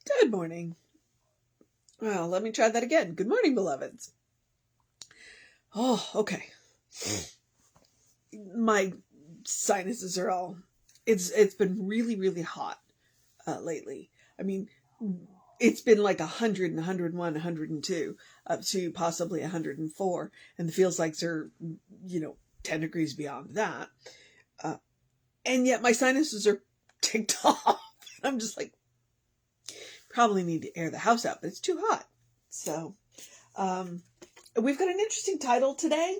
Good morning. Well, let me try that again. Good morning, beloveds. Oh, okay. My sinuses are all. It's been really, really hot lately. I mean, it's been like 100 and 101, 102, up to possibly 104, and the feels like they're 10 degrees beyond that. And yet my sinuses are ticked off. I'm just like, probably need to air the house out, but it's too hot. So, we've got an interesting title today,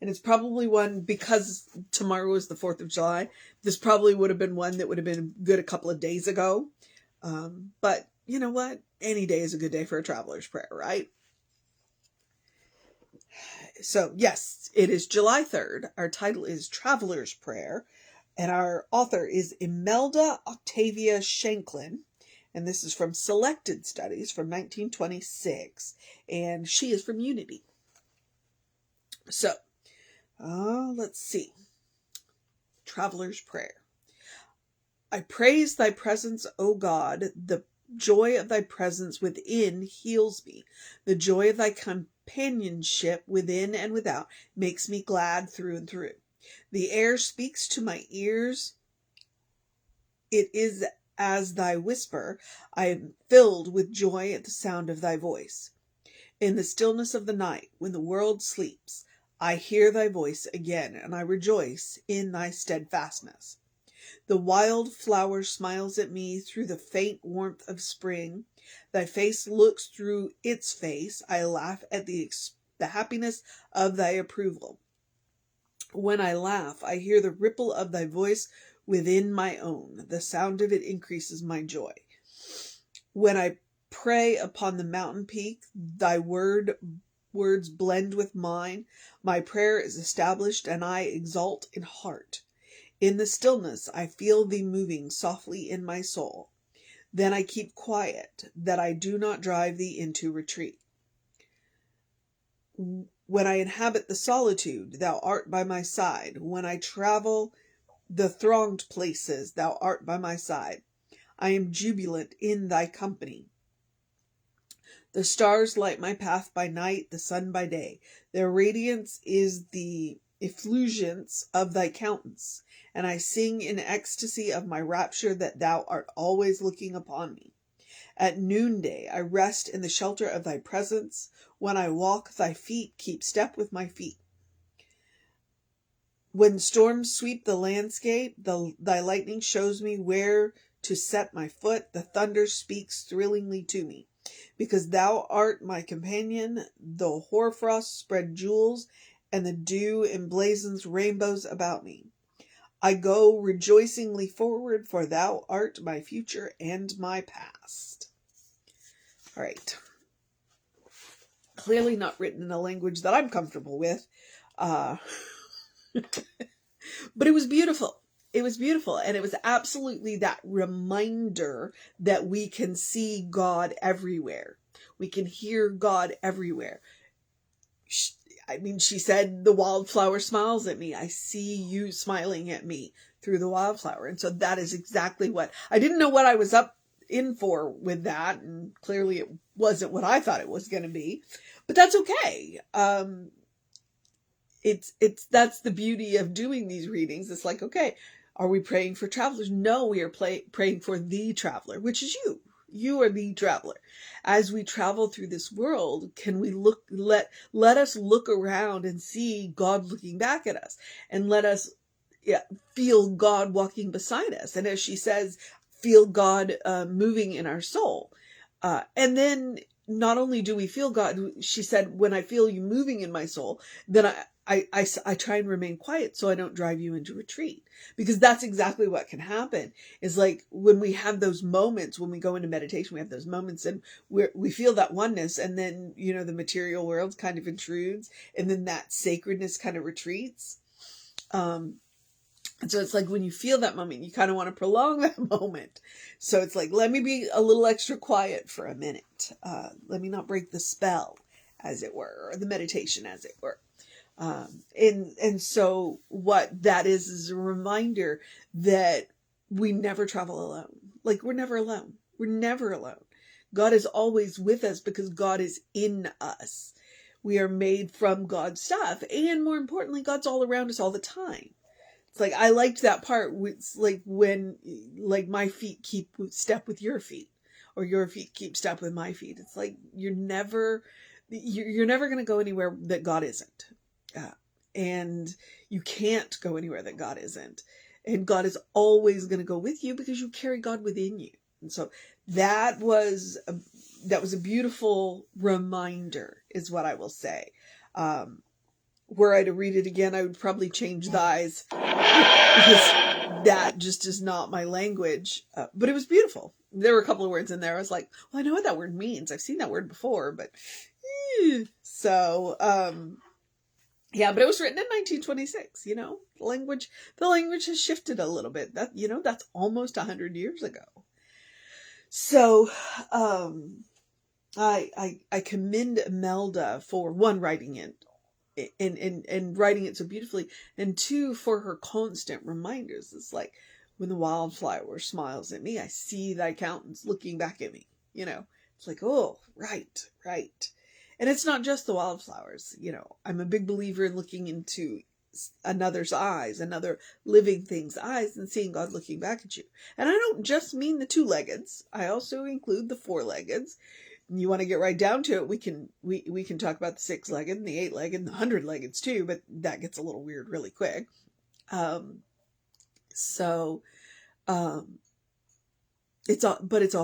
and it's probably one, because tomorrow is the 4th of July, this probably would have been one that would have been good a couple of days ago. But you know what? Any day is a good day for a traveler's prayer, right? So, yes, it is July 3rd. Our title is Traveler's Prayer, and our author is Imelda Octavia Shanklin. And this is from Selected Studies from 1926. And she is from Unity. So, let's see. Traveler's Prayer. I praise thy presence, O God. The joy of thy presence within heals me. The joy of thy companionship within and without makes me glad through and through. The air speaks to my ears. It is as thy whisper. I am filled with joy at the sound of thy voice. In the stillness of the night, when the world sleeps, I hear thy voice again, and I rejoice in thy steadfastness. The wild flower smiles at me through the faint warmth of spring. Thy face looks through its face. I laugh at the happiness of thy approval. When I laugh, I hear the ripple of thy voice within my own. The sound of it increases my joy. When I pray upon the mountain peak, thy words blend with mine. My prayer is established, and I exult in heart. In the stillness, I feel thee moving softly in my soul. Then I keep quiet, that I do not drive thee into retreat. When I inhabit the solitude, thou art by my side. When I travel the thronged places, thou art by my side. I am jubilant in thy company. The stars light my path by night, the sun by day. Their radiance is the effulgence of thy countenance, and I sing in ecstasy of my rapture that thou art always looking upon me. At noonday I rest in the shelter of thy presence. When I walk, thy feet keep step with my feet. When storms sweep the landscape, thy lightning shows me where to set my foot. The thunder speaks thrillingly to me. Because thou art my companion, the hoarfrost spread jewels, and the dew emblazons rainbows about me. I go rejoicingly forward, for thou art my future and my past. All right. Clearly not written in a language that I'm comfortable with. But it was beautiful. It was beautiful. And it was absolutely that reminder that we can see God everywhere. We can hear God everywhere. She said, the wildflower smiles at me. I see you smiling at me through the wildflower. And so that is exactly what, I didn't know what I was up in for with that. And clearly it wasn't what I thought it was going to be, but that's okay. That's the beauty of doing these readings. It's like, okay, are we praying for travelers? No, we are praying for the traveler, which is you. You are the traveler. As we travel through this world, can we let us look around and see God looking back at us, and let us feel God walking beside us. And as she says, feel God moving in our soul. And then not only do we feel God, she said, when I feel you moving in my soul, then I try and remain quiet so I don't drive you into retreat. Because that's exactly what can happen. Is like when we have those moments, when we go into meditation, we have those moments and we feel that oneness, and then, the material world kind of intrudes, and then that sacredness kind of retreats. And so it's like when you feel that moment, you kind of want to prolong that moment. So it's like, let me be a little extra quiet for a minute. Let me not break the spell, as it were, or the meditation, as it were. And so what that is a reminder that we never travel alone. Like, we're never alone. We're never alone. God is always with us because God is in us. We are made from God's stuff. And more importantly, God's all around us all the time. It's like, I liked that part. It's like when, like, my feet keep step with your feet, or your feet keep step with my feet. It's like, you're never going to go anywhere that God isn't. And you can't go anywhere that God isn't. And God is always going to go with you because you carry God within you. And so that was a beautiful reminder, is what I will say. Were I to read it again, I would probably change the eyes because that just is not my language. But it was beautiful. There were a couple of words in there. I was like, well, I know what that word means. I've seen that word before, but so, yeah, but it was written in 1926, the language has shifted a little bit. That's almost 100 years ago. So, I commend Imelda for, one, writing it and writing it so beautifully, and two, for her constant reminders. It's like, when the wildflower smiles at me, I see thy countenance looking back at me. It's like, oh, right. And it's not just the wildflowers. I'm a big believer in looking into another's eyes, another living thing's eyes, and seeing God looking back at you. And I don't just mean the two-leggeds. I also include the four-leggeds. You want to get right down to it, we can talk about the six-legged and the eight-legged and the 100-leggeds too, but that gets a little weird really quick. It's all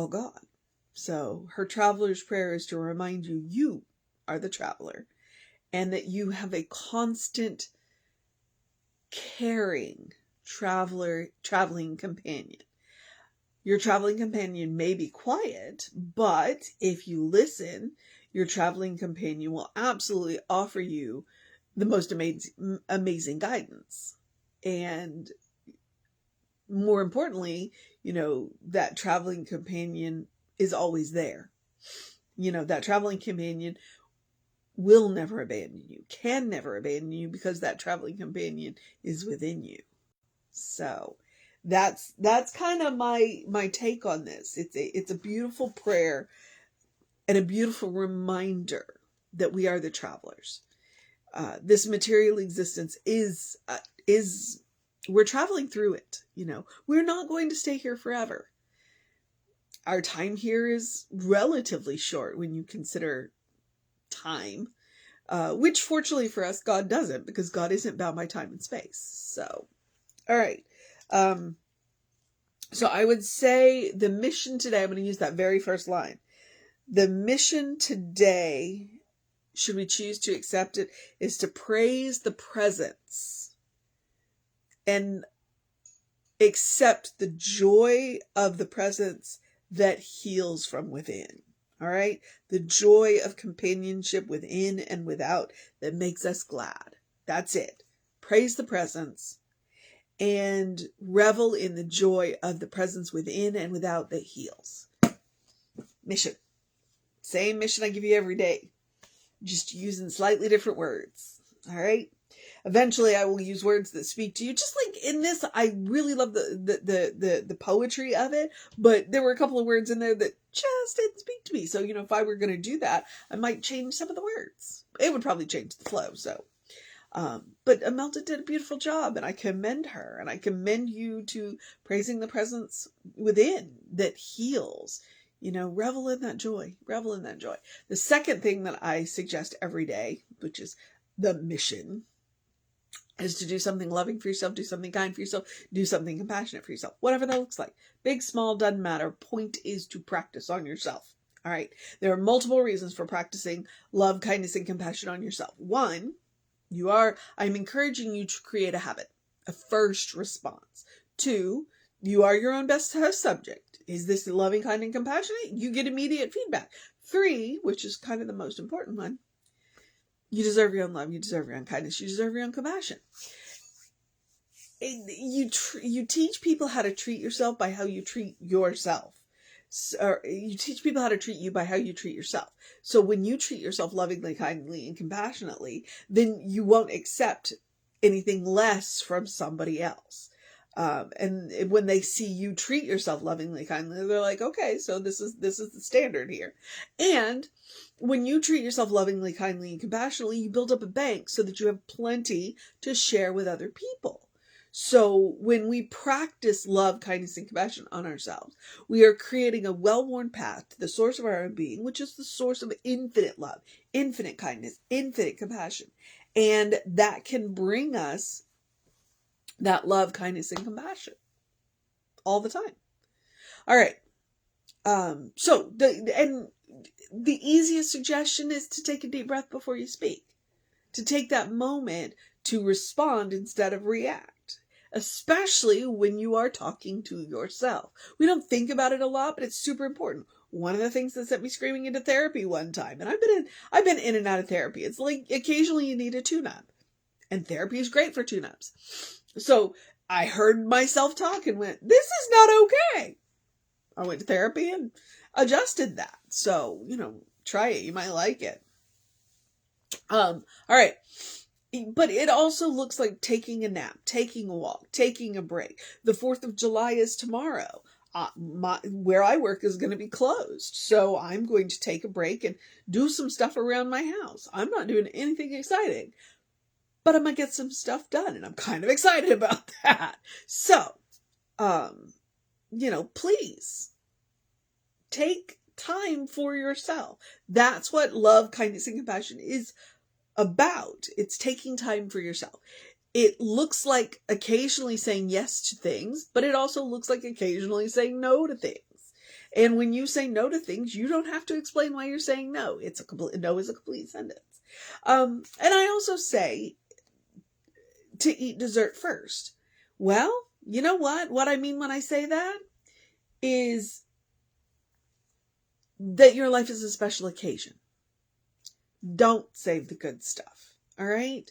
God. So her traveler's prayer is to remind you, you are the traveler, and that you have a constant, caring traveling companion. Your traveling companion may be quiet, but if you listen, your traveling companion will absolutely offer you the most amazing guidance. And more importantly, that traveling companion is always there. That traveling companion will never abandon you, can never abandon you, because that traveling companion is within you. So that's kind of my take on this. It's a beautiful prayer and a beautiful reminder that we are the travelers. This material existence is we're traveling through it. We're not going to stay here forever. Our time here is relatively short when you consider time, which fortunately for us, God doesn't, because God isn't bound by time and space. So, all right. So I would say the mission today, I'm going to use that very first line. The mission today, should we choose to accept it, is to praise the presence and accept the joy of the presence that heals from within. All right? The joy of companionship within and without that makes us glad. That's it. Praise the presence and revel in the joy of the presence within and without that heals. Mission. Same mission I give you every day, just using slightly different words. All right? Eventually I will use words that speak to you. Just like in this, I really love the poetry of it, but there were a couple of words in there that just didn't speak to me. So, if I were going to do that, I might change some of the words. It would probably change the flow. So, but Imelda did a beautiful job, and I commend her, and I commend you to praising the presence within that heals. Revel in that joy. Revel in that joy. The second thing that I suggest every day, which is the mission, is to do something loving for yourself, do something kind for yourself, do something compassionate for yourself, whatever that looks like. Big, small, doesn't matter. Point is to practice on yourself. All right. There are multiple reasons for practicing love, kindness, and compassion on yourself. One, I'm encouraging you to create a habit, a first response. Two, you are your own best test subject. Is this loving, kind, and compassionate? You get immediate feedback. Three, which is kind of the most important one, you deserve your own love. You deserve your own kindness. You deserve your own compassion. You teach people how to treat yourself by how you treat yourself. Or you teach people how to treat you by how you treat yourself. So when you treat yourself lovingly, kindly, and compassionately, then you won't accept anything less from somebody else. And when they see you treat yourself lovingly, kindly, they're like, okay, so this is the standard here. And when you treat yourself lovingly, kindly, and compassionately, you build up a bank so that you have plenty to share with other people. So when we practice love, kindness, and compassion on ourselves, we are creating a well-worn path to the source of our own being, which is the source of infinite love, infinite kindness, infinite compassion. And that can bring us that love, kindness, and compassion all the time. All right. So the easiest suggestion is to take a deep breath before you speak, to take that moment to respond instead of react, especially when you are talking to yourself. We don't think about it a lot, but it's super important. One of the things that sent me screaming into therapy one time, and I've been in and out of therapy. It's like occasionally you need a tune-up, and therapy is great for tune-ups. So I heard myself talk and went, this is not okay. I went to therapy and adjusted that. So, try it. You might like it. All right. But it also looks like taking a nap, taking a walk, taking a break. The 4th of July is tomorrow. Where I work is going to be closed. So I'm going to take a break and do some stuff around my house. I'm not doing anything exciting, but I'm going to get some stuff done, and I'm kind of excited about that. So, please take time for yourself. That's what love, kindness, and compassion is about. It's taking time for yourself. It looks like occasionally saying yes to things, but it also looks like occasionally saying no to things. And when you say no to things, you don't have to explain why you're saying no. No is a complete sentence. And I also say to eat dessert first. Well, you know what? What I mean when I say that is that your life is a special occasion. Don't save the good stuff. All right?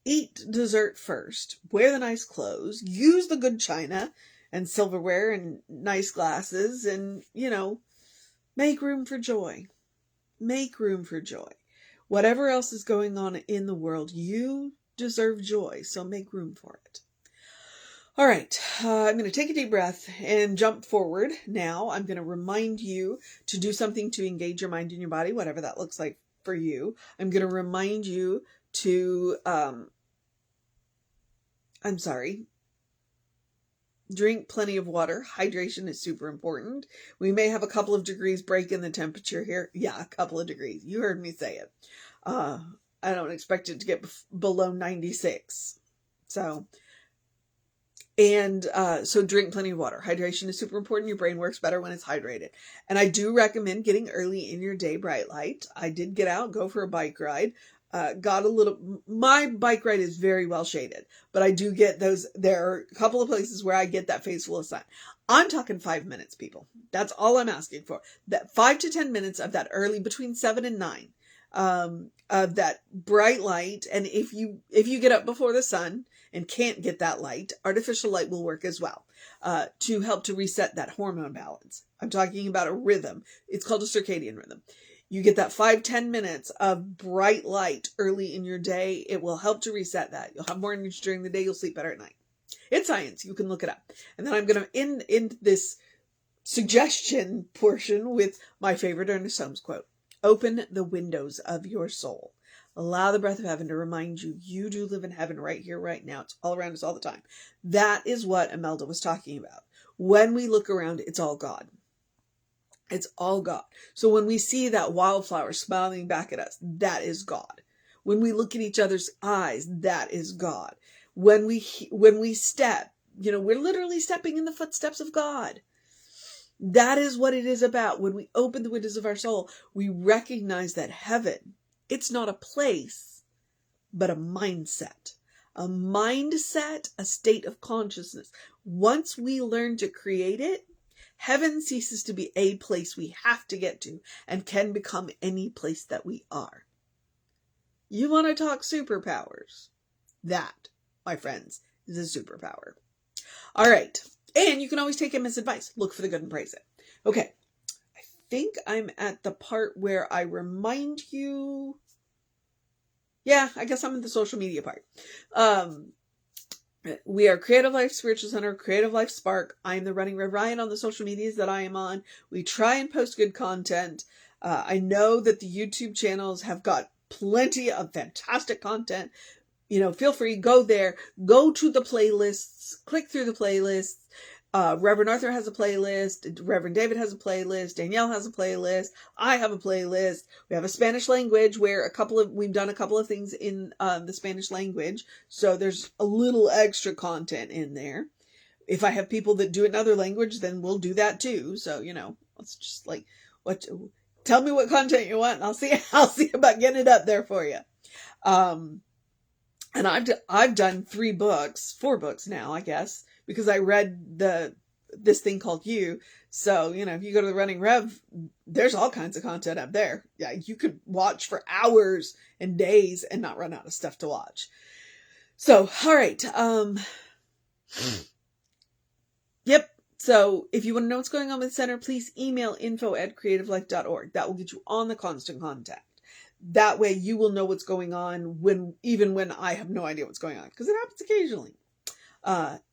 Eat dessert first. Wear the nice clothes. Use the good china and silverware and nice glasses, and, make room for joy. Make room for joy. Whatever else is going on in the world, you deserve joy, so make room for it. All right, I'm going to take a deep breath and jump forward. Now I'm going to remind you to do something to engage your mind and your body, whatever that looks like for you. I'm going to remind you to, drink plenty of water. Hydration is super important. We may have a couple of degrees break in the temperature here. Yeah, a couple of degrees. You heard me say it. I don't expect it to get below 96. So drink plenty of water. Hydration is super important. Your brain works better when it's hydrated. And I do recommend getting early in your day bright light. I did get out, go for a bike ride. My bike ride is very well shaded, but I do get those. There are a couple of places where I get that face full of sun. I'm talking 5 minutes, people. That's all I'm asking for. That 5 to 10 minutes of that early, between 7 and 9, of that bright light. And if you get up before the sun and can't get that light, artificial light will work as well, to help to reset that hormone balance. I'm talking about a rhythm. It's called a circadian rhythm. You get that 5-10 minutes of bright light early in your day. It will help to reset that. You'll have more energy during the day. You'll sleep better at night. It's science. You can look it up. And then I'm going to end this suggestion portion with my favorite Ernest Holmes quote. Open the windows of your soul. Allow the breath of heaven to remind you, you do live in heaven right here, right now. It's all around us all the time. That is what Imelda was talking about. When we look around, it's all God. It's all God. So when we see that wildflower smiling back at us, that is God. When we look at each other's eyes, that is God. When we step, we're literally stepping in the footsteps of God. That is what it is about. When we open the windows of our soul, we recognize that heaven, it's not a place, but a mindset. A mindset, a state of consciousness. Once we learn to create it, heaven ceases to be a place we have to get to and can become any place that we are. You want to talk superpowers? That, my friends, is a superpower. All right. And you can always take Emma's advice. Look for the good and praise it. Okay. I think I'm at the part where I remind you. Yeah, I guess I'm in the social media part. We are Creative Life Spiritual Center, Creative Life Spark. I am the Running Rev Ryan on the social medias that I am on. We try and post good content. I know that the YouTube channels have got plenty of fantastic content. Feel free, go there, go to the playlists, click through the playlists. Reverend Arthur has a playlist. Reverend David has a playlist. Danielle has a playlist. I have a playlist. We have a Spanish language where we've done a couple of things in the Spanish language. So there's a little extra content in there. If I have people that do another language, then we'll do that too. So, it's just like, tell me what content you want and I'll see about getting it up there for you. And I've done 4 books now, I guess, because I read this thing called You. So, if you go to the Running Rev, there's all kinds of content up there. Yeah, you could watch for hours and days and not run out of stuff to watch. So, all right. Yep. So if you want to know what's going on with the center, please email info@creativelife.org. That will get you on the constant contact. That way you will know what's going on even when I have no idea what's going on, because it happens occasionally.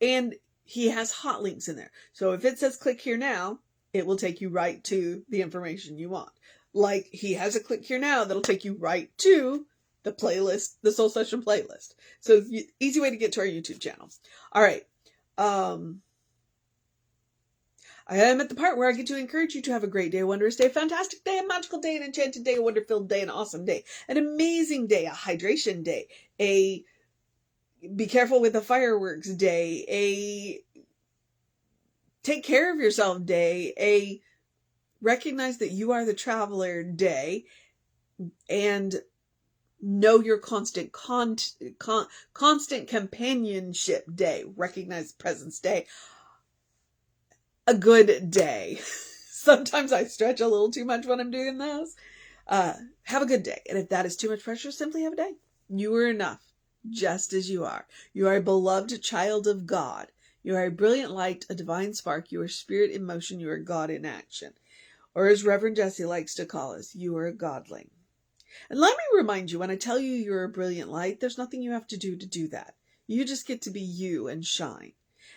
And he has hot links in there. So if it says click here now, it will take you right to the information you want. Like he has a click here now that'll take you right to the playlist, the Soul Session playlist. So easy way to get to our YouTube channel. All right. I am at the part where I get to encourage you to have a great day, a wondrous day, a fantastic day, a magical day, an enchanted day, a wonder-filled day, an awesome day, an amazing day, a hydration day, a be careful with the fireworks day, a take care of yourself day, a recognize that you are the traveler day, and know your constant companionship day, recognize presence day. A good day. Sometimes I stretch a little too much when I'm doing this. Have a good day. And if that is too much pressure, simply have a day. You are enough, just as you are. You are a beloved child of God. You are a brilliant light, a divine spark. You are spirit in motion. You are God in action. Or as Reverend Jesse likes to call us, you are a godling. And let me remind you, when I tell you you're a brilliant light, there's nothing you have to do that. You just get to be you and shine.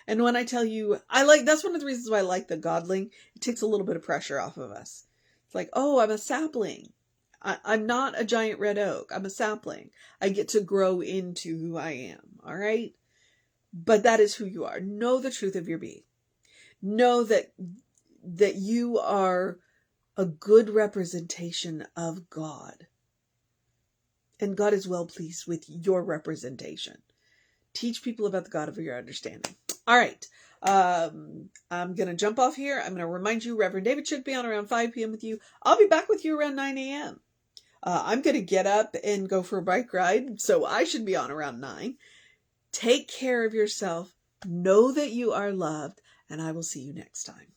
And when I tell you, that's one of the reasons why I like the godling. It takes a little bit of pressure off of us. It's like, oh, I'm a sapling. I'm not a giant red oak. I'm a sapling. I get to grow into who I am. All right. But that is who you are. Know the truth of your being. Know that you are a good representation of God. And God is well pleased with your representation. Teach people about the God of your understanding. All right. I'm going to jump off here. I'm going to remind you, Reverend David should be on around 5 p.m. with you. I'll be back with you around 9 a.m. I'm going to get up and go for a bike ride, so I should be on around 9. Take care of yourself. Know that you are loved, and I will see you next time.